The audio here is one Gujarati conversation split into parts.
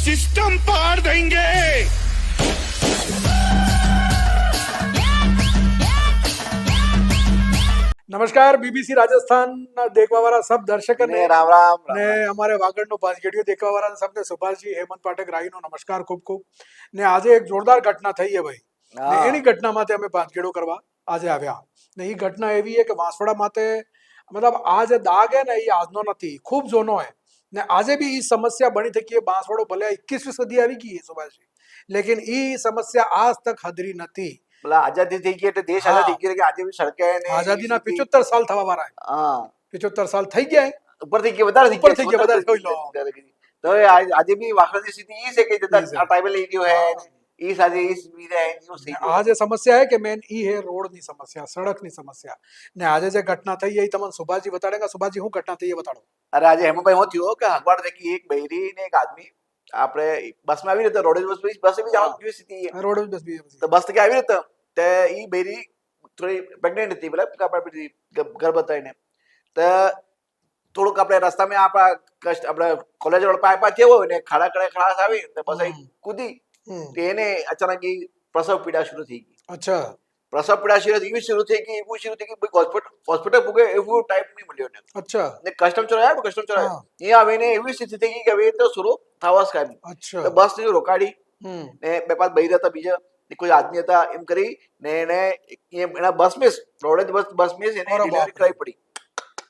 सिस्टम पार देंगे। નમસ્કાર બીબીસી રાજસ્થાન દેખવાવાળા સબ દર્શકોને રામ રામ ને અમારે વાગડનો ભાંજગેડીઓ દેખવાવાળા સબને સુભાષજી હેમંત પાઠક રાયનો નમસ્કાર ખૂબ ખૂબ ને આજે એક જોરદાર ઘટના થઈ છે ભાઈ ને એની ઘટના માટે અમે ભાંજગેડો કરવા આજે આવ્યા ને એ ઘટના એવી છે કે વાંસવડા માટે મતલબ આ જે દાગ હે ને એ આજનો નથી ખૂબ જૂનો હે ને આજે બી એ સમસ્યા બની થઈ કે બાંસવાડો ભલે 21મી સદી આવી ગઈ है સુભાષજી लेकिन એ સમસ્યા આજ તક હદરી નથી પેલા આઝાદી થઈ ગઈ એટલે દેશ આઝાદ થઈ ગયો કે આજે બી સડકે ને આઝાદીના 75 સાલ થવા વાળા હા 75 સાલ થઈ ગયા ઉપર થઈ ગયા વધારે ઉપર થઈ ગયા વધારે થઈ લો તો આજે બી વાખડાની સ્થિતિ એ છે કે જતા આ ટ્રાઇબલ એરિયો હે એ સાથે એ સુવિધા હે ન્યૂઝ થઈ આ જે સમસ્યા है કે મેન ઈ है રોડની સમસ્યા સડકની સમસ્યા ને આજે જે ઘટના થઈ એ તમને સુભાષજી બતાડેગા સુભાષજી હું ઘટના થઈ એ બતાડો અરે આજે હેમભાઈ હું થયો કે હગવાડ થકી એક બૈરી ને એક આદમી આપણે બસમાં આવી રહ્યો રોડ બસ બી જવાનું કેવી સ્થિતિ રોડ બસ બી તો બસ થકી આવી રહ્યો તે ઈ બૈરી થોડી પ્રેગ્નેન્ટ હતી બરાબર આપણે ગર્ભ બતાવીને તો થોડુંક આપણે રસ્તામાં આપણે કોલેજ રોડ પર આપ્યા કેવો ને ખાડા આવી તો બસ કૂદી તેને અચાનક પ્રસવ પીડા શરૂ થઈ ગઈ અચ્છા પ્રસવ પીડા શરૂ થઈ ગઈ હોસ્પિટલ પૂગે એવું ટાઈપ નહીં મળ્યો ને અચ્છા ને કસ્ટમ ચોરાયા અહીંયા આવીને એવી સ્થિતિ થઈ ગઈ કે હવે તો શરૂ થવા જ કામ અચ્છા બસ ને રોકાડી ને બે પાંચ બૈરા હતા બીજા કોઈ આદમી હતા એમ કરી ને એને એના બસ મિસ રોડે બસ મિસ એને ડિલિવરી કરાવી પડી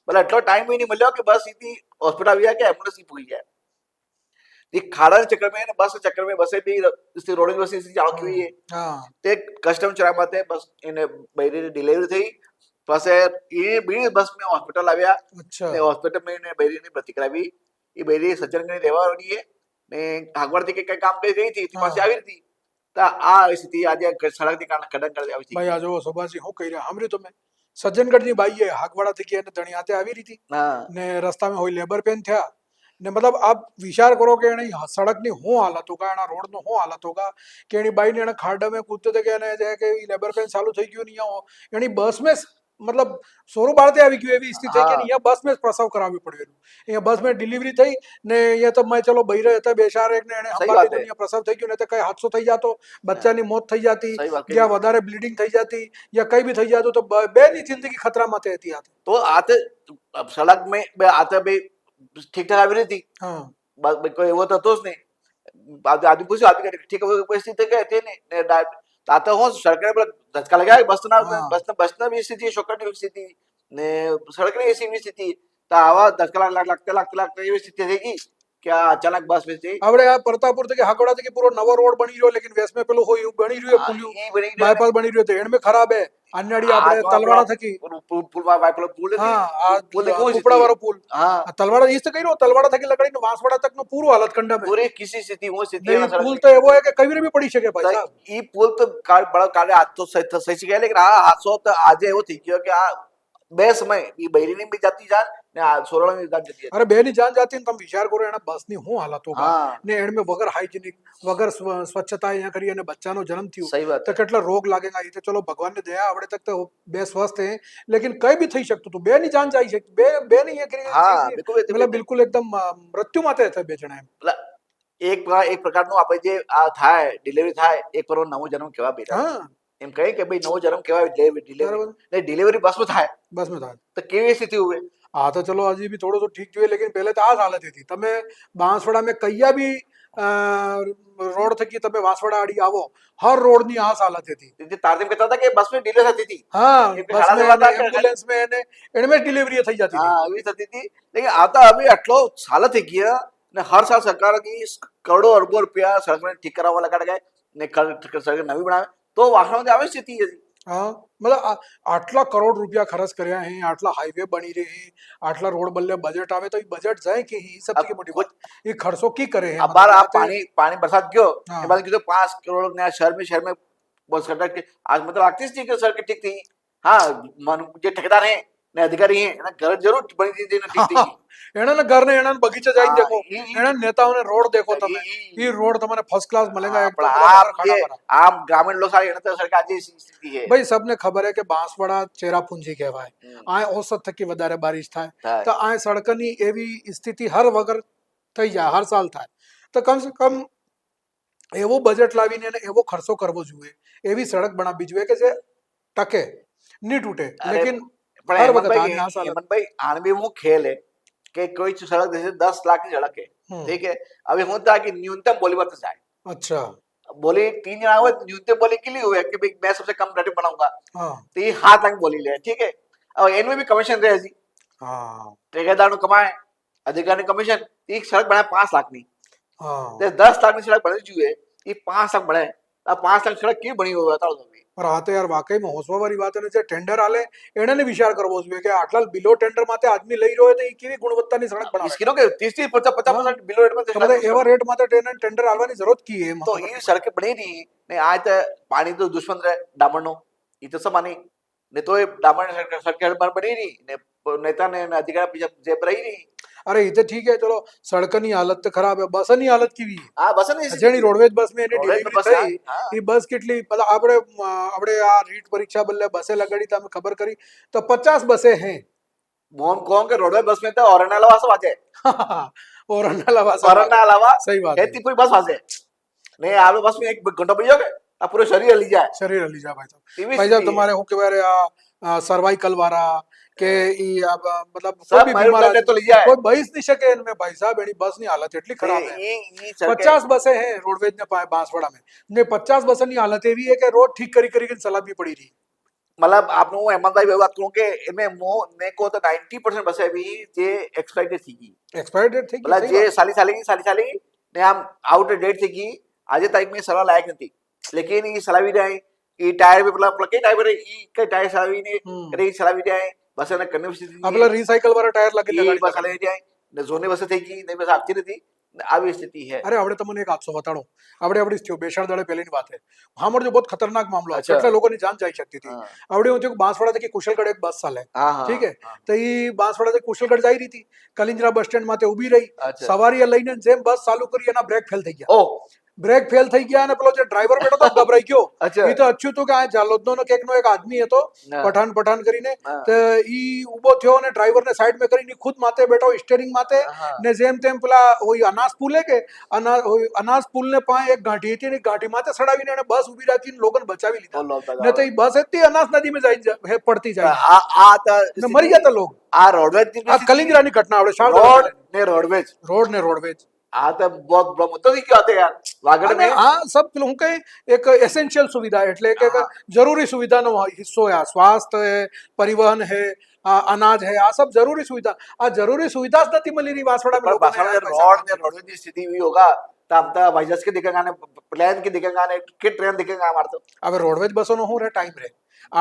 ભલે એટલો ટાઈમ નહીં મળ્યો કે બસ સીધી હોસ્પિટલ આવી ગયા કે એમ્બ્યુલન્સ થી પૂરી ગયા એ ખાડા ચક્કર में बस चक्कर में बसे भी इससे रोड बस से जाओ की हुई है ते कस्टम चरा माते बस इन बैरी डिलीवरी થઈ પછી એ બી બસ में हॉस्पिटल આવ્યા અચ્છા ને હોસ્પિટલ में ને बैरी ની ભરતી કરાવી એ बैरी સજ્જનગઢ રહેવાની છે ને હાગવાડ થી કઈ કામ કરી ગઈ હતી પછી આવી હતી તો આ સ્થિતિ આજે સડક થી કડક કરી આવી છે ભાઈ આ જો સુભાષજી હું કહી રહ્યા સાંભળ્યું તમે સજ્જનગઢ ની બાઈ હાગવાડા થી કે ધણિયાતે આવી રહી હતી ને રસ્તામાં હોય લેબર પેન થયા ને મતલબ આપ વિચાર કરો કે એની સડકની શું હાલત હોગા એના રોડનો શું હાલત હોગા કે એની બાઈને એને ખાડા में कूदते थे કે એને જે કે લેબર પેન ચાલુ થઈ ગયું નહીં એની બસ में मतलब સોરું બાળતે આવી ગયું એવી સ્થિતિ થઈ કે અહીંયા બસ में પ્રસવ કરાવવી પડ્યું અહીંયા બસ में ડિલિવરી થઈ ને અહીંયા તો મેં ચલો બૈરે હતા બેચાર એક ને એને હંભાળી અહીંયા પ્રસવ થઈ ગયું ને તો કઈ હાદસો થઈ જતો બચ્ચાની મોત થઈ જતી યા વધારે બ્લીડિંગ થઈ જતી યા કઈ બી થઈ જતું તો બેની જિંદગી ખતરામાં હતી તો આ સડક में આતે ભાઈ ठीक ठाक આવી રહી હતી કોઈ એવો તો હતો જ નહીં આદમી પૂછ્યું આદમી ઠીક પરિસ્થિતિ કઈ હતી ને આ તો હું સરકારે ધચકા લગાવ્યા બસના બી સ્થિતિ શોકરની સ્થિતિ ને સડકની એસી સ્થિતિ તો આવા ધચકા લાગતા એવી સ્થિતિ થઈ ગઈ કે અચાનક બસ में થઈ આપણે આ પરતાપુર થી હાકડા થી પૂરો નવો રોડ બની રહ્યો લેકિન વેસ્ટ में પેલો હોય બની રહ્યો પુલિયું બાયપાસ બની રહ્યો તો એન્ડ में ખરાબ है અન્યાડી આપણે તલવાડા થકી પુલ બાયપાસ પુલ હા આ કુપડા વાળો પુલ હા તલવાડા ઈસ્ટ કર્યો તલવાડા થકી લગાડીને વાંસવાડા તક નો પૂરો હાલત કંડા में પૂરી કિસી સ્થિતિ હું સ્થિતિ પુલ તો એવો है કે કઈ બી પડી શકે ભાઈ સાહેબ ઈ પુલ તો બड़ा કાલે આજ તો સહી ગયા લેકિન આ હાદસો તો આજે એવો થઈ ગયો કે આ બે સમય ઈ બૈરીની બી જાતી જાન ને આ સોરળની જાન જતી અરે બે ની જાન જાતી ને તમે વિચાર કરો એના બસ ની શું હાલત હોગા ને એન્ડ में વગર હાઇજેનિક વગર સ્વચ્છતા અહીંયા કરી અને બચ્ચાનો જન્મ થયો સહી વાત તો કેટલા રોગ લાગેગા એ તો ચલો ભગવાન ની દયા આવડે તક તો બે સ્વસ્થ હે લેकिन કઈ બી થઈ શકતું હતું બે ની જાન જાય છે બે નહીં કરી મતલબ બિલકુલ એકદમ મૃત્યુ માતે હતા બે જણા એક પ્રકારનું આપણે જે આ થાય ડિલિવરી થાય એક પર નવો જન્મ કેવા બેટા એમ કહે કે ભાઈ નવો જન્મ કેવાય ડિલિવરી બસમાં થાય તો કેવી સ્થિતિ हुए હા તો ચલો હજી બી થોડો તો ઠીક જોઈએ લેकिन પહેલે તો આ જ હાલત હતી તમે બાંસવાડા में કયા બી રોડ થકી તમે વાંસવાડા આડી આવો હર રોડ ની આ હાલત હતી તારતીમ કહેતા હતા કે બસ में ડિલે થતી હતી હા બસ में એમ્બ્યુલન્સ में એને ડિલિવરી થઈ જતી હા આવી થતી હતી લેकिन આ તો હવે આટલો હાલત થઈ ગયા ને હર સાલ સરકાર की કરોડો અરબો રૂપિયા સડક ઠીક કરાવવા લગાડ ગए ને સડક નવી બનાવે તો વાહનો આવે સ્થિતિ હતી हाँ मतलब आटला करोड़ रुपया खर्च કર્યા હે આટલા હાઈવે બની રહે હે આટલા રોડ બલ્લે બજેટ આવે તો એ બજેટ જાય કે એ સબથી મોટી વાત એ ખર્ચો કી કરે હે અબાર આ પાણી બરસાત ગયો એ બાદ કીધું 5 કરોડ ને શહેર में बस कंडक्टर आज मतलब लगती थी कि सड़क ठीक थी हाँ જે ઠેકેદાર હે ને અધિકારી હે એના ઘર જરૂર બની દીધી ને ઠીક થઈ એના ઘર ને એના બગીચા જઈને દેખો એના નેતાઓને રોડ દેખો તમે એ રોડ તમને ફર્સ્ટ ક્લાસ મળેગા આમ ગ્રામીણ લોકો સારી એને તો સરકાર જે સ્થિતિ છે ભાઈ સબને ખબર હે કે બાંસવાડા ચેરાપુંજી કહેવાય આ औसत થકી વધારે બારિશ થાય તો આ સડકની એવી સ્થિતિ હર વગર થઈ જાય હર સાલ થાય તો કમસે કમ એવો બજેટ લાવીને એને એવો ખર્ચો કરવો જોઈએ, એવી સડક બનાવવી જોઈએ કે જે ટકે, નહીં તૂટે. લેકિન પણ હર વખત હેમંતભાઈ આની આ સાલત. હેમંતભાઈ આને भी वो खेल है कि कोई सड़क जैसे 10 लाख की सड़क है, ठीक है, अभी होता है कि न्यूनतम बोली पर जाए, अच्छा बोली 3 जना हुए न्यूनतम बोली के लिए हुए कि भाई मैं सबसे कम रेट बनाऊंगा, हाँ तो ये 7 लाख बोली ले, ठीक है. अब इनमें भी कमीशन रहे जी, हाँ ठेकेदार નું કમાય, અધિકારી કમિશન. એક સડક બનાવે 5 લાખ ની, हाँ. તે 10 લાખ ની સડક બનવી જોઈએ, એ 5 લાખ બને. આ 5 લાખ સડક કેવી બની હોય બતાવો તમે. પણ આ તો યાર વાકઈમાં હોસવા વાળી વાત, અને જે ટેન્ડર આલે એને ને વિચાર કરવો જોઈએ કે આટલા બિલો ટેન્ડર માટે આદમી લઈ રહ્યો હોય તો એ કેવી ગુણવત્તાની સડક બનાવે. इसकी नो के 30 50% बिलो रेट में તો બધા એવા રેટ માટે ટેન્ડર આલવાની જરૂરત કી હે? तो ये सड़कें बनी नहीं ने. आज तो पानी तो दुश्मन रहे डामर नो, ये तो सब मानी ने. तो ये डामर सड़कें बनी नहीं ने, नेता ने अधिकारी पीछे जेब रही नहीं. અરે એ તો ઠીક હે, ચલો સડકની હાલત તો ખરાબ હે, બસની હાલત કેવી હે? हाँ बस नहीं જેની રોડવેજ બસ में એની રોડવેજ ડિલિવરી બસ થઈ, હા. એ બસ કેટલી मतलब આપણે આ રીટ પરીક્ષા બદલે બસે લગાડી તમે ખબર કરી તો 50 બસે હે. मोम कौन के रोडवे बस में तो और अलावा सब आते, और अलावा और अलावा सही बात है. है पूरी बस वासे नहीं. आप बस में 1 घंटा बैठ जाओगे, आप पूरे शरीर हली जाए. શરીર હલી જાય ભાઈ સાહેબ. એવી ભાઈ સાહેબ સ્થિતિ તમારે શું કહેવાય આ સર્વાઇકલ વાળા કે ઈ मतलब सब કોઈ બી બીમાર माइल तो ले जाए. કોઈ બઈસ નહીં શકે એનમે ભાઈ સાહેબ, એની બસની હાલત એટલી ખરાબ હે. ये सड़कें 50 बसें हैं रोडवेज ने बांसवाड़ा में, ने 50 बसों की हालत एवी है कि रोड ठीक करी चलावी पड़ी रही. मतलब आपने वो हेमंत भाई बात करूं कि इनमें मो ने को तो 90% बसे भी जे एक्सपायर्ड थी की, एक्सपायर्ड डेट थी कि मतलब सही जे बात. साली ने हम आउट डेट थी की आज तारीख में सलाह लायक नहीं थी. लेकिन ये सलाह भी रहे, ये टायर भी मतलब के टायर ये के टायर सलाह भी ने करे सलाह भी रहे. बस ने करने भी आपला रिसायकल वाला टायर लगे ये गाड़ी बस ले जाए ने जोने बस थी की नहीं बस आपती नहीं. આવી સ્થિતિ है. અરે આપણે તમને એક હાદસો બતાડો. આપણી થયો બેસાડ દળે પહેલીની વાત है. હામર જો બહુ ખતરનાક મામલો છે, એટલે લોકોની જાન જઈ શકતી હતી. આવડે હું થયું બાંસવાડા થી કુશલગઢ એક બસ ચાલે, ठीक है, તો ઈ બાંસવાડા થી કુશલગઢ જઈ રહી હતી, કલિંજરા બસ સ્ટેન્ડ માં તે ઊભી રહી, સવારીએ લઈને જેમ બસ ચાલુ કરી એના બ્રેક ફેલ થઈ ગયા. ओ બ્રેક ફેલ થઈ ગયા અને પેલો જે ડ્રાઈવર બેઠો તો ગભરાઈ ગયો. अच्छा ઈ તો અચ્છું હતું કે આ જાલોદનો નો કેકનો એક આદમી હતો, પઠાણ કરીને, તો ઈ ઊભો થયો અને ડ્રાઈવરને સાઈડ માં કરીને ખુદ માથે બેઠો સ્ટીયરિંગ માથે, ને જેમ તેમ પેલા ઓય અનાજ પુલે કે અનાજ પુલને પાસે એક ગાંઠી હતી, ને ગાંઠી માથે સડાવીને એને બસ ઊભી રાખીને લોકોને બચાવી લીધા. ને તો ઈ બસ હતી અનાજ નદી में જાય પડતી જાય, ને મરી ગયા તા લોગ. આ રોડવેજ આ કલિંગરાની ઘટના આપણે શાળ रोड ने रोडवेज आ तो बहुत बड़ा मुद्दा थी क्या आते यार वागड़ અને में. આ સબ પેલું હું કઈ એક એસેન્શિયલ સુવિધા એટલે કે જરૂરી સુવિધાનો હિસ્સો है. સ્વાસ્થ્ય है, परिवहन है, अनाज है, આ सब जरूरी सुविधा. આ જરૂરી सुविधा જ નથી મળી રહી बांसवाड़ा में. रोड ने रोडवेज की स्थिति हुई होगा तब तक वाइजस के दिखेगा ने प्लेन के दिखेगा ने के ट्रेन दिखेगा हमारे तो. હવે રોડવેજ બસોનો શું રે ટાઈમ રે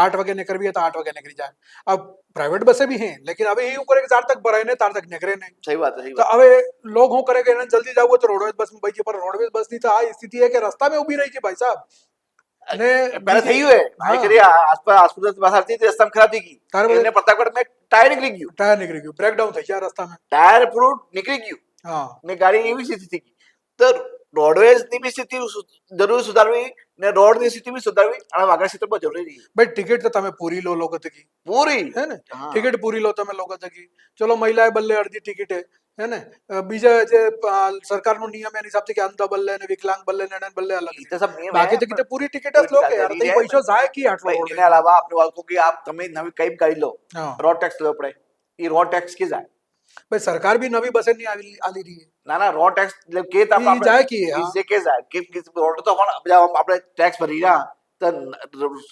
8 વાગે નીકળવી है तो 8 वागे निकली जाए. अब प्राइवेट बसें भी हैं, लेकिन अब ये करे तार तक भराए ने तार तक निकले नहीं. सही बात है, सही तो बात. હવે लोग શું કરે કે એને જલ્દી જવું તો રોડવેજ બસ में बैठिए, पर रोडवेज बस ની તો આ સ્થિતિ है કે રસ્તા में ઊભી રહી છે ભાઈ સાહેબ. ને पहले થઈ हुए भाई करे आसपास आसपास बस आती थी रस्ता में खराब थी की તારે ने प्रतापगढ़ में टायर निकली गયું, ટાયર નીકળી ગયું, બ્રેકડાઉન થઈ ગયા રસ્તામાં. टायर पूरा निकली गયું હા ને ગાડી એવી સ્થિતિ થઈ ગઈ. તો રોડવેજ ની બી સ્થિતિ જરૂર સુધારવી ને રોડ ની સ્થિતિ બી સુધારવી અને વાગડ ક્ષેત્ર પર જરૂરી છે ભાઈ. ટિકિટ તો તમે પૂરી લો લોકો થકી, પૂરી है ने, हाँ. टिकट पूरी लो તમે લોકો થકી. ચલો મહિલાએ બદલે અડધી ટિકિટ है ને, બીજા જે સરકારનો નિયમ એના હિસાબથી કે અંધ બદલે ને વિકલાંગ બદલે ને એને બદલે અલગ. એ તો सब नियम બાકી है. ટિકિટ પૂરી ટિકિટ જ લો કે યાર, તો પૈસો જાય કી આટલો भाई, રોડ इनके अलावा आपने वालों की आप તમે નવી કઈ ગાડી લો હા રોડ ટેક્સ લેવો પડે. એ રોડ ટેક્સ કે જાય ભાઈ. સરકાર બી નવી બસે નહીં આલી રહી ના ના રોડ ટેક્સ કે તો ઈ જાય કી હા. જે કે જાય કે રોડ તો આપણે ટેક્સ ભરી રહ્યા તો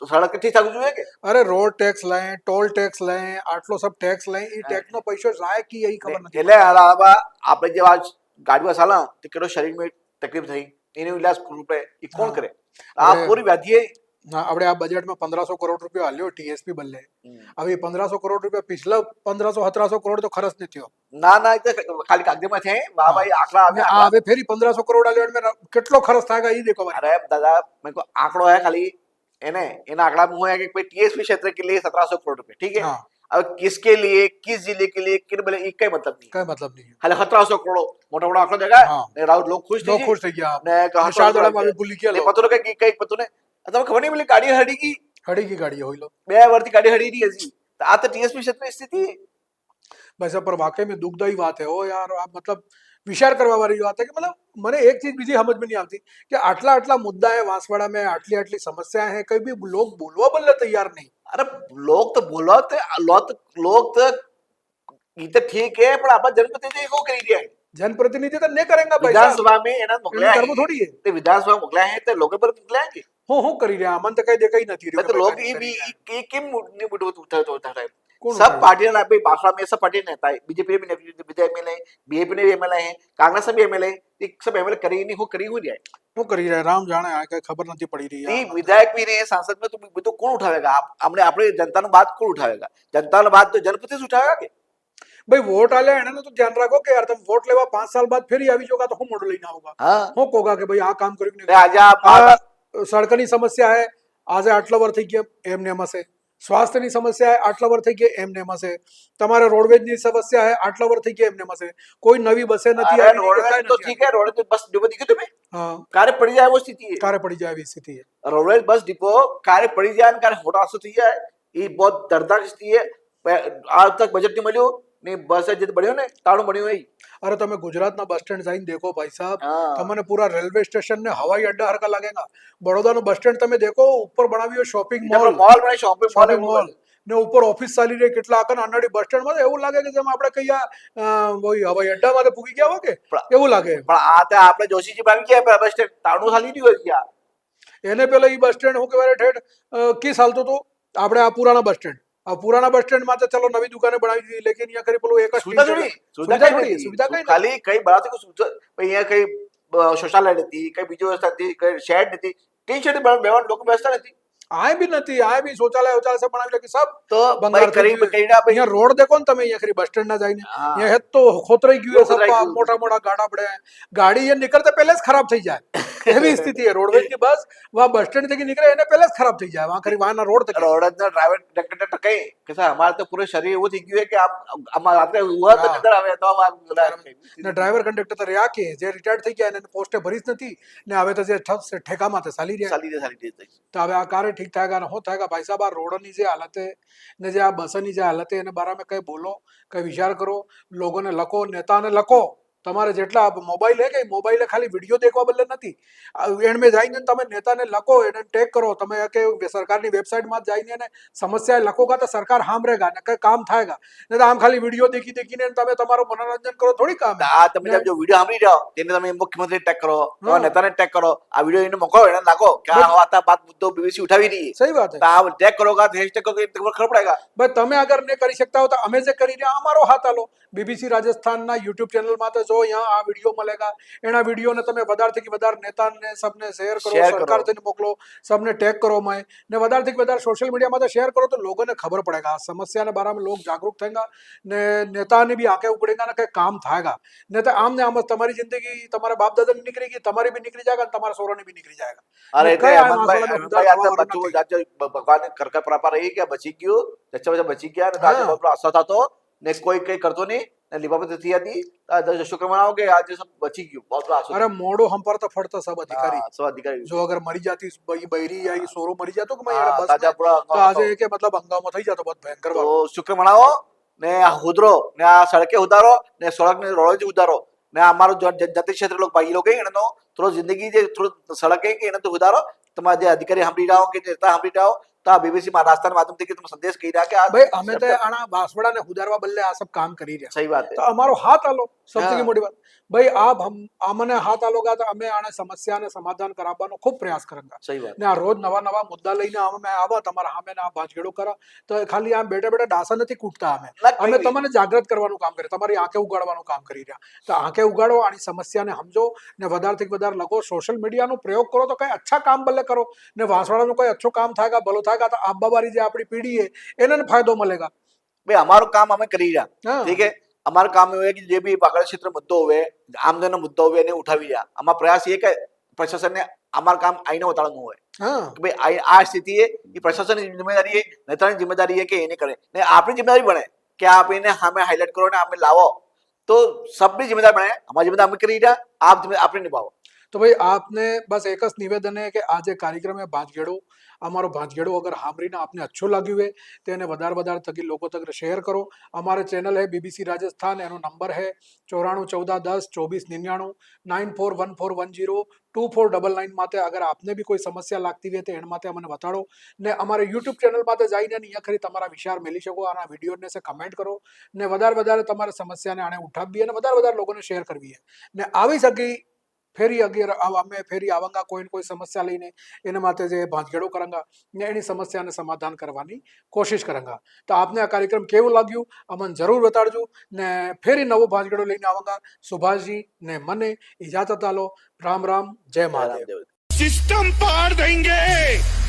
સડક કેટલી થવું જોઈએ કે અરે રોડ ટેક્સ લે, ટોલ ટેક્સ લે, આટલો સબ ટેક્સ લે, ઈ ટેક્સ નો પૈસો જાય કી એ ખબર નથી. એટલે અલાવા આપણે જે આજ ગાડીમાં ચાલા તો કેટલો શરીરમાં તકલીફ થઈ એનો ઇલાજ રૂપે એ કોણ કરે? આ પૂરી વ્યાધિ હા આપણે આ બજેટમાં 1500 કરોડ રૂપિયા આલ્યો ટીએસપી બદલે. હવે 1500 કરોડ રૂપિયા पिछला 1500-1700 કરોડ તો ખર્ચ નથી થયો. ના ના એ તો ખાલી કાગળમાં છે. વાહ ભાઈ આંકડા આ હવે ફેરી 1500 કરોડ આલ્યો એટલે કેટલો ખર્ચ થાયगा ये देखो भाई. अरे दादा मेरे को आंकड़ो है खाली है इन आंकड़ा में हुआ है कि कोई टीएसपी क्षेत्र के लिए 1700 करोड़ रुपए, ठीक है. हाँ. अब किसके लिए किस जिले के लिए किन बोले एक का मतलब नहीं, કઈ મતલબ નહીં. खाली 1700 करोड़ मोटा मोटा आंकड़ा देगा हाँ. ने राउत लोग खुश लोग खुश થઈ ગયા. ने कहा શારદાળા માં ભૂલી ગયા ले લોકો. पतो के कई पतो ने તમે ખબર નહીં બોલી ગાડી હડી की હડી ગઈ ગાડી હોઈ લો બે વર્ષથી ગાડી હડી રહી હજી તો આ તો ટીએસપી ક્ષેત્રની સ્થિતિ બસ પર વાકई में दुखदायी बात है ओ यार. आप मतलब विचार करवा वाली बात है कि मतलब મને એક चीज બીજી समझ में नहीं આવતી કે આટલા मुद्दा है वांसवाड़ा में, आटली समस्याएं हैं, कहीं भी लोग बोलवा बल्ले तैयार नहीं। अरे लोग तो बोलवाते लोग तो ये तो ठीक है પણ આપણા જનપ્રતિનિધિ શું કરી રહ્યા છે? जनप्रतिनिधि तो नहीं करेंगे भाई વિધાનસભા में એના મોકલ્યા કરવું થોડી है તે વિધાનસભા મોકલ્યા છે તે લોકો પર મોકલ્યા છે હું કરી રહ્યા અમન તો કઈ દેખાઈ નથી मैं तो રહ્યું लोग ये भी ये केम नहीं उठा है सब पार्टियां ना भाई भाषा में सब पार्टी नेता है बीजेपी में विजय एमएलए बीएपी में भी एमएलए है कांग्रेस में भी एमएलए सब एमएलए करी नहीं हो करी हो जाए હું કરી રહ્યા રામ જાણે આ કઈ ખબર નથી પડી રહી नहीं विधायक भी नहीं सांसद में तो બધું કોણ ઉઠાવેगा आप हमने अपने जनता નો बात કોણ ઉઠાવેगा जनता નો बात तो जनप्रतिनिधि उठावेगा के भाई वोट आले એને તો ધ્યાન રાખો કે યાર તમે વોટ લેવા 5 સાલ બાદ ફેરી આવી જોગા તો હું મોડો લઈને આવુંगा हाँ હું કોગા કે ભાઈ આ કામ કર્યું તે આજે આ સડકની સમસ્યા है આજે આટલા વર્ષ થઈ ગયા એમને એમ હશે સ્વાસ્થ્યની સમસ્યા है આટલા વર્ષ થઈ ગયા એમને એમ હશે તમારે રોડવેજની સમસ્યા है આટલા વર્ષ થઈ ગયા એમને એમ હશે કોઈ નવી બસે નથી अरे આવી रोडवेज तो ठीक है रोडवेज बस डिपो दिखे तुम्हें હા कार्य पड़ी जाए वो स्थिति है કારે પડી જાય એવી સ્થિતિ है रोडवेज बस डिपो कार्य पड़ी जाए कार्य होटा थी जाए ये बहुत दर्दनाक स्थिति है आज तक बजट नहीं મળ્યું ને બસ જે બન્યો ને તાળું બન્યું હોય अरे તમે ગુજરાતના બસ સ્ટેન્ડ જઈને દેખો ભાઈ સાहब हाँ તમને પૂરા રેલવે સ્ટેશન ને હવાઈ અડ્ડા હરકા લાગેગા બड़ौदाનું બસ સ્ટેન્ડ તમે દેખો ઉપર બનાવ્યો શોપિંગ મોલ मॉल बने शॉपिंग मॉल શોપિંગ મોલ ને ઉપર ઓફિસ ચાલી રહી કેટલા આકન અનાડી બસ સ્ટેન્ડ માં એવું લાગે કે જેમ આપણે કયા વહી હવાઈ અડ્ડા માં પૂગી ગયા હોય કે એવું લાગે પણ આ તો આપણે જોશીજી બાવી ગયા બસ સ્ટેન્ડ તાળું ખાલી નહીં હોય ગયા એને પેલા ઈ બસ સ્ટેન્ડ હું કહેવાય ઠેઠ કી ચાલતું હતું આપણે આ પુરાણા બસ સ્ટેન્ડ આ પુરાણા બસ સ્ટેન્ડ માં તો ચલો નવી દુકાને બનાવી દીધી લેકિન અહીંયા કરી પેલું એક જ સુવિધા થોડી સુવિધા કઈ ખાલી કઈ બરાબર અહીંયા કઈ શૌચાલય નથી કઈ બીજી વ્યવસ્થા નથી કઈ શેડ નથી ટી શર્ટ બેવાન લોકો બેસતા નથી આય બી નથી આય બી શૌચાલય વૌચાલય सब બનાવી લખી सब તો બંગાળ કરી કઈડા અહીંયા રોડ દેખો ને તમે અહીંયા ખરી બસ સ્ટેન્ડ ના જઈને અહીંયા હેત તો ખોતરાઈ ગયું છે सब મોટા મોટા ગાડા પડે ગાડી એ નીકળતા પહેલા જ ખરાબ થઈ જાય એવી સ્થિતિ है रोडवेज की बस वहाँ बस स्टैंड तक निकले એને પહેલા જ ખરાબ થઈ જાય वहाँ खरी वहाँ ना रोड तक रोड ना ड्राइवर कंडक्टर कहीं कैसा हमारा तो पूरे शरीर वो थी क्यों है कि आप हमारे रात हुआ तो नजर आवे तो हम ને ડ્રાઈવર કંડક્ટર તો રહ્યા કે જે રિટાયર્ડ થઈ ગયા એને પોસ્ટે ભરી જ નથી ને હવે તો જે ઠેકામાં તો ચાલી રહ્યા साली તો હવે આ કાર્ય ઠીક થાય ને શું થાય ભાઈ સાહેબ આ રોડની જે હાલત है ને જે આ બસની જે હાલત है એને બારામાં કઈ બોલો કઈ વિચાર કરો લોકોને લખો નેતાને લખો તમારે જેટલા મોબાઈલ હે કે મોબાઈલે ખાલી વિડીયો દેખવા બદલે નથી એણ મેં જઈને તમે નેતાને લખો એને ટેગ કરો તમે કે સરકારની વેબસાઇટમાં જઈને એને સમસ્યા લખોગા તો સરકાર સાંભળેગા ને કઈ કામ થાયગા ને તો આમ ખાલી વિડીયો દેખીને તમે તમારું મનોરંજન કરો થોડી કામ આ તમે જો વિડીયો સાંભળી રહ્યો તેને તમે મુખ્યમંત્રી ટેગ કરો તમારા નેતાને ટેગ કરો આ વિડીયો એને મોકલો એને નાખો કે આ વાતા બાત મુદ્દો બીબીસી ઉઠાવી રહી સહી વાત है आप टैग करोगा तो हैशटैग करोगे तो खबर पड़ेगा भाई તમે અગર ને કરી શકતા હો તો અમે જે કરી રહ્યા અમારો હાથ આલો બીબીસી રાજસ્થાનના યુટ્યુબ ચેનલમાં તો જો અહીંયા આ વિડીયો મળેગા એના વિડીયોને તમે વધારેથી વધારે નેતાને સબને શેર કરો સરકાર તેને મોકલો સબને ટેગ કરો મેં ને વધારેથી વધારે સોશિयल મીડિયામાં તો શેર કરો તો લોકોને ખબર પડેગા આ સમસ્યાને બારામાં લોग जागरूक થેગા ને નેતાને બી આંખે ઉગડેગા ને કઈ કામ થાયગા ને તો આમ ને આમ તમારી જિંદગી તમારા બાપ દાદાની નીકળી ગઈ તમારી બી નીકળી જાયગા તમારા સોરાની બી નીકળી જાયગા अरे भगवान ने कर परापा रही क्या बची क्यों बच्चा बच्चा बची क्या आशा था तो ने कोई कई करतो नहीं लिबापत थी आती शुक्र मनाओ के आज सब बची क्यों बहुत बड़ा अरे मोड़ो हम पर तो फटता सब अधिकारी जो अगर मरी जाती बैरी या ये सोरो मरी जातो कि ताजा पूरा तो आज के मतलब हंगामा થઈ जातो बहुत भयंकर तो शुक्र मनाओ ने हुदरो ने आ सड़के उतारो ने सड़क ने रोड उतारो ने हमारो जाति क्षेत्र लोग भाई लोग हैं नो थोड़ा जिंदगी जे थोड़ा सड़क है कि तो उतारो तुम्हारे अधिकारी हम रहो कि नेता हम रहो तो बीबीसी महाराष्ट्र माध्यम થી तुम संदेश કહી રહ્યા કે આ ભાઈ અમે તો આના બાસવડાને સુધારવા બદલે આ सब काम કરી રહ્યા સહી વાત છે તો અમારો હાથ આલો સૌથી મોટી વાત ભાઈ આપ हम આમને હાથ આલોગા તો અમે આને સમસ્યાને સમાધાન કરાવવાનો ખૂબ પ્રયાસ કરાંગા સહી વાત ને આ રોજ નવા નવા મુદ્દા લઈને અમે આવા તમારા સામે ના ભાંજગેડો કરા તો ખાલી આમ બેઠા બેઠા ડાસા નથી કૂટતા અમે તમને જાગૃત કરવાનું કામ કરીએ તમારી આંખે ઉગાડવાનું કામ કરી રહ્યા તો આંખે ઉગાડો આની સમસ્યાને સમજો ને વધારેથી વધારે લગો સોશિयल મીડિયાનો પ્રયોગ કરો તો કઈ અચ્છા કામ ભલે કરો ને વાંસવાડાનું કોઈ અચ્છો કામ થાયગા ભલો થાયગા તો આબાવારી જે આપણી પીઢી है એને ફાયદો મળેगा भाई हमारो काम हमें करी रहा ठीक है हमारा काम ये है कि जो भी बागड़ क्षेत्र मुद्दो हुए आमदन मुद्दो हुए ने उठावी रहा हमारा प्रयास ये कि प्रशासन ने हमारा काम आईने उतारनु है कि भाई आ स्थिति है ये प्रशासन की जिम्मेदारी है नेता की जिम्मेदारी है कि ये नहीं करे नहीं आपकी जिम्मेदारी बने कि आप इन्हें हमें हाईलाइट करो ने हमें लाओ तो सब भी जिम्मेदार बने हमारी जिम्मेदारी हमें करी रहा आप आपने निभाओ તો ભાઈ આપને બસ એક જ નિવેદન છે કે આ જે કાર્યક્રમ છે ભાંજગેડો, અમારો ભાંજગેડો અગર સાંભળીને આપને અચ્છો લાગ્યું હોય તો એને વધારે થકી લોકો તક શેર કરો. અમારે ચેનલ है BBC રાજસ્થાન, એનો નંબર है 9414102499 9414102499 માટે અગર આપને બી કોઈ સમસ્યા લાગતી હોય તો એના માટે અમને બતાડો ને અમારે યુટ્યુબ ચેનલ માટે જઈને અહીંયા ખરી તમારા વિચાર મેલી શકો, આના વિડીયોને સે કમેન્ટ કરો ને વધારે તમારી સમસ્યાને આને ઉઠાવવી અને વધારે લોકોને શેર કરવી ને આવી શકી ફેરી અગર અમે ફેરી આવાંગા કોઈ સમસ્યા લઈને એના માટે જે ભાંજગેડો કરાંગા ને એની સમસ્યાને સમાધાન કરવાની કોશિશ કરાંગા. તો આપને આ કાર્યક્રમ કેવું લાગ્યું અમને જરૂર બતાડજો ને ફેરી નવો ભાંજગેડો લઈને આવાંગા. સુભાષજી ને મને ઇજાજત આલો. રામ રામ, જય મહાદેવ. सिस्टम पार देंगे.